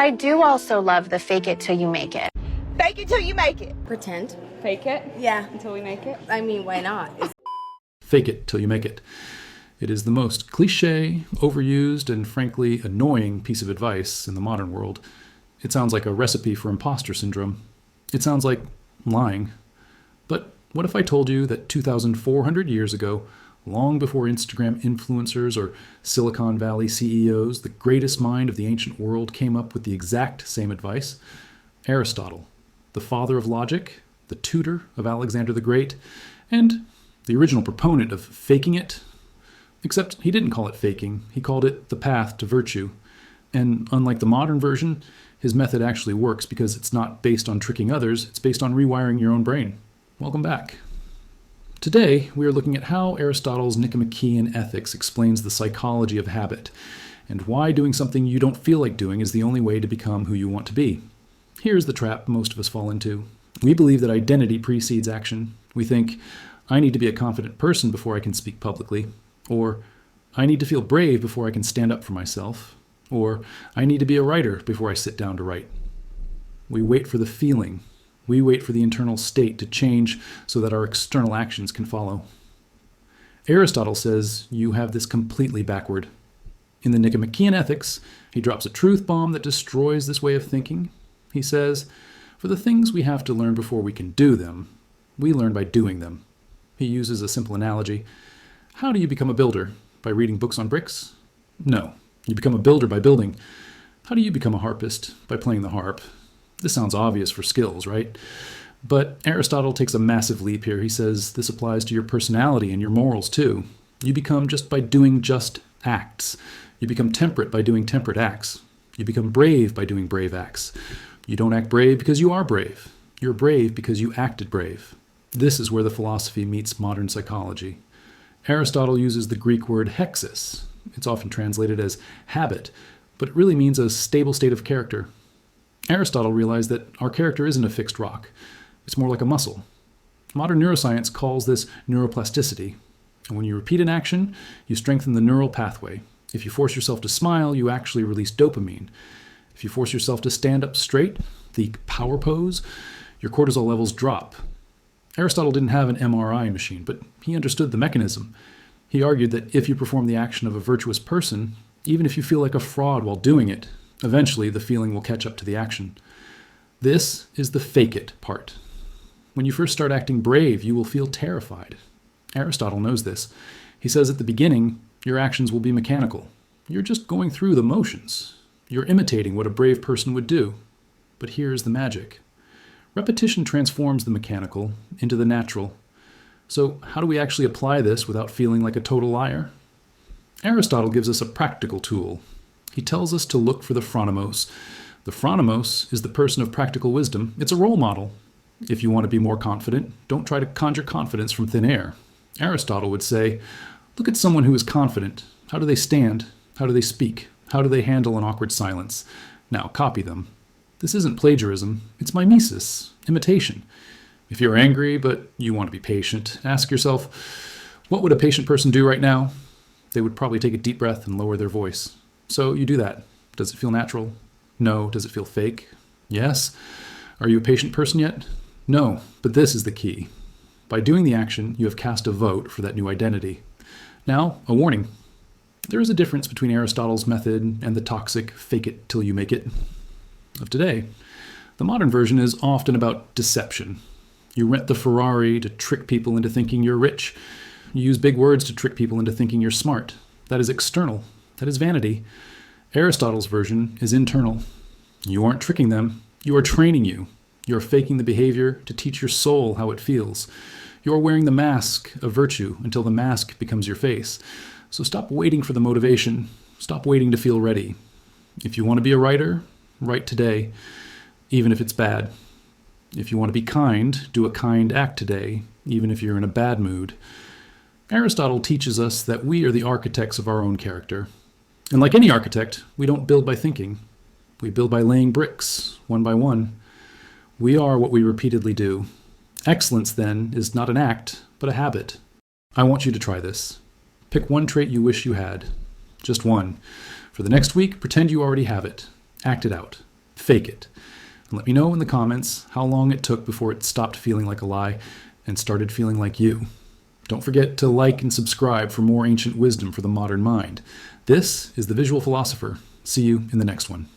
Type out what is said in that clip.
I do also love the fake it till you make it. Fake it till you make it. Pretend. Fake it? Yeah. Until we make it? I mean, why not? Fake it till you make it. It is the most cliche, overused, and frankly annoying piece of advice in the modern world. It sounds like a recipe for imposter syndrome. It sounds like lying. But what if I told you that 2,400 years ago, long before Instagram influencers or Silicon Valley CEOs, the greatest mind of the ancient world came up with the exact same advice? Aristotle, the father of logic, the tutor of Alexander the Great, and the original proponent of faking it. Except he didn't call it faking, he called it the path to virtue. And unlike the modern version, his method actually works because it's not based on tricking others, it's based on rewiring your own brain. Welcome back. Today, we are looking at how Aristotle's Nicomachean ethics explains the psychology of habit, and why doing something you don't feel like doing is the only way to become who you want to be. Here's the trap most of us fall into. We believe that identity precedes action. We think, I need to be a confident person before I can speak publicly, or I need to feel brave before I can stand up for myself, or I need to be a writer before I sit down to write. We wait for the feeling. We wait for the internal state to change so that our external actions can follow. Aristotle says you have this completely backward. In the Nicomachean Ethics, he drops a truth bomb that destroys this way of thinking. He says, for the things we have to learn before we can do them, we learn by doing them. He uses a simple analogy. How do you become a builder? By reading books on bricks? No. You become a builder by building. How do you become a harpist? By playing the harp. This sounds obvious for skills, right? But Aristotle takes a massive leap here. He says this applies to your personality and your morals too. You become just by doing just acts. You become temperate by doing temperate acts. You become brave by doing brave acts. You don't act brave because you are brave. You're brave because you acted brave. This is where the philosophy meets modern psychology. Aristotle uses the Greek word hexis. It's often translated as habit, but it really means a stable state of character. Aristotle realized that our character isn't a fixed rock. It's more like a muscle. Modern neuroscience calls this neuroplasticity. And when you repeat an action, you strengthen the neural pathway. If you force yourself to smile, you actually release dopamine. If you force yourself to stand up straight, the power pose, your cortisol levels drop. Aristotle didn't have an MRI machine, but he understood the mechanism. He argued that if you perform the action of a virtuous person, even if you feel like a fraud while doing it, eventually the feeling will catch up to the action. This is the fake it part. When you first start acting brave, you will feel terrified. Aristotle knows this. He says at the beginning, your actions will be mechanical. You're just going through the motions. You're imitating what a brave person would do. But here's the magic. Repetition transforms the mechanical into the natural. So how do we actually apply this without feeling like a total liar? Aristotle gives us a practical tool. He tells us to look for the phronimos. The phronimos is the person of practical wisdom. It's a role model. If you want to be more confident, don't try to conjure confidence from thin air. Aristotle would say, look at someone who is confident. How do they stand? How do they speak? How do they handle an awkward silence? Now copy them. This isn't plagiarism. It's mimesis, imitation. If you're angry but you want to be patient, ask yourself, what would a patient person do right now? They would probably take a deep breath and lower their voice. So you do that. Does it feel natural? No. Does it feel fake? Yes. Are you a patient person yet? No. But this is the key. By doing the action, you have cast a vote for that new identity. Now, a warning. There is a difference between Aristotle's method and the toxic fake it till you make it of today. The modern version is often about deception. You rent the Ferrari to trick people into thinking you're rich. You use big words to trick people into thinking you're smart. That is external. That is vanity. Aristotle's version is internal. You aren't tricking them. You are training you. You are faking the behavior to teach your soul how it feels. You are wearing the mask of virtue until the mask becomes your face. So stop waiting for the motivation. Stop waiting to feel ready. If you want to be a writer, write today, even if it's bad. If you want to be kind, do a kind act today, even if you're in a bad mood. Aristotle teaches us that we are the architects of our own character. And like any architect, we don't build by thinking. We build by laying bricks, one by one. We are what we repeatedly do. Excellence, then, is not an act, but a habit. I want you to try this. Pick one trait you wish you had. Just one. For the next week, pretend you already have it. Act it out. Fake it. And let me know in the comments how long it took before it stopped feeling like a lie and started feeling like you. Don't forget to like and subscribe for more ancient wisdom for the modern mind. This is The Visual Philosopher. See you in the next one.